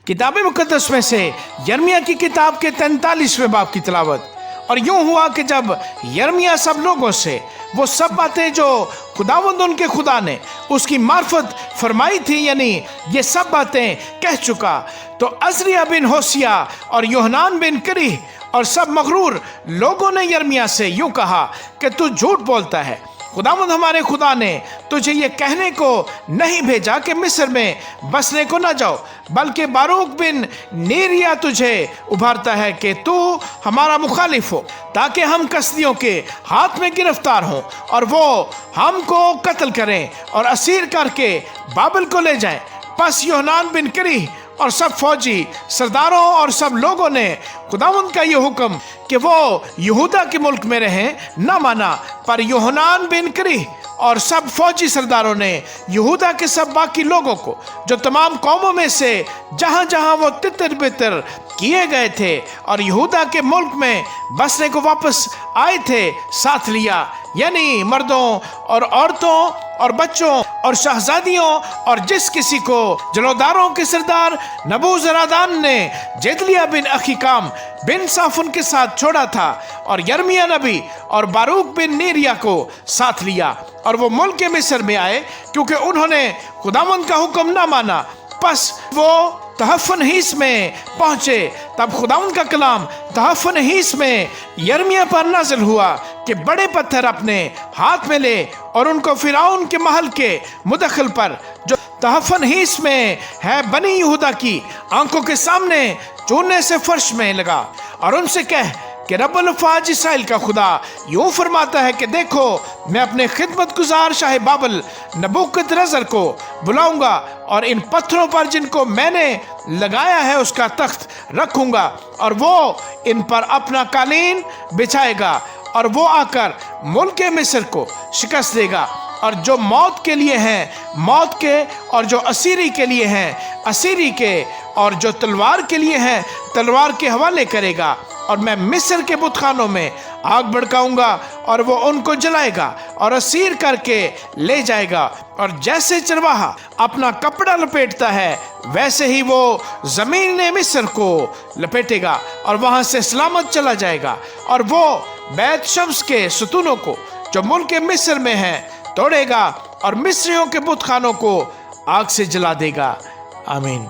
किताब मुकद्दस में से यर्मिया की किताब के 43वें बाब की तिलावत। और यूं हुआ कि जब यर्मिया सब लोगों से वो सब बातें जो खुदावंद उनके खुदा ने उसकी मार्फत फरमाई थी, यानी ये सब बातें कह चुका, तो अज़रिया बिन होसिया और योहनान बिन करीह और सब मगरूर लोगों ने यर्मिया से यूं कहा कि तू झूठ बोलता है। खुदावंद हमारे खुदा ने तुझे ये कहने को नहीं भेजा कि मिस्र में बसने को न जाओ, बल्कि बारूक बिन नेरिया तुझे उभारता है कि तू हमारा मुखालिफ हो, ताकि हम कसदियों के हाथ में गिरफ्तार हों और वो हमको कत्ल करें और असीर करके बाबल को ले जाएं। बस योहनान बिन करीह और सब फौजी सरदारों और सब लोगों ने खुदावंद का ये हुक्म कि वो यहूदा के मुल्क में रहें न माना, पर योहनान बिन करीह और सब फौजी सरदारों ने यहूदा के सब बाकी लोगों को जो तमाम कौमों में से जहां जहां वो तितर बितर किए गए थे और यहूदा के मुल्क में बसने को वापस आए थे साथ लिया, यानी मर्दों और औरतों और बच्चों और शहजादियों और जिस किसी को जलोदारों के सरदार नबूजरादान ने जेदलिया बिन अखीकाम बिन साफुन के साथ छोड़ा था, और यर्मिया नबी और बारूक बिन नेरिया को साथ लिया, और वो मुल्क मिस्र में आए क्योंकि उन्होंने खुदावंद का हुक्म न माना। बस वो तहफ़्फ़ुनहीस में पहुंचे। तब खुदावंद का कलाम तहफ़्फ़ुनहीस में यर्मिया पर नाज़िल हुआ कि बड़े पत्थर अपने हाथ में ले और उनको फिरौन के महल के मुदखल पर जो तहफ़्फ़ुनहीस में है बनी यहूदा की आंखों के सामने चूने से फर्श में लगा, और उनसे कह कि रब्बुल अफ़वाज इसराइल का खुदा यूं फरमाता है कि देखो, मैं अपने खिदमत गुजार शाह बाबल नबूकदनेस्सर को बुलाऊंगा और इन पत्थरों पर जिनको मैंने लगाया है उसका तख्त रखूंगा, और वो इन पर अपना कालीन बिछाएगा, और वो आकर मुल्क मिस्र को शिकस्त देगा, और जो मौत के लिए हैं मौत के, और जो असीरी के लिए हैं असीरी के, और जो तलवार के लिए हैं तलवार के हवाले करेगा। और मैं मिस्र के बुतखानों में आग भड़काऊंगा और वो उनको जलाएगा और असीर करके ले जाएगा, और जैसे चरवाहा अपना कपड़ा लपेटता है वैसे ही वो ज़मीन मिस्र को लपेटेगा और वहाँ से सलामत चला जाएगा, और वो बैत शम्स के सतूनों को जो मुल्क मिस्र में हैं तोड़ेगा और मिस्रियों के बुतखानों को आग से जला देगा। आमीन।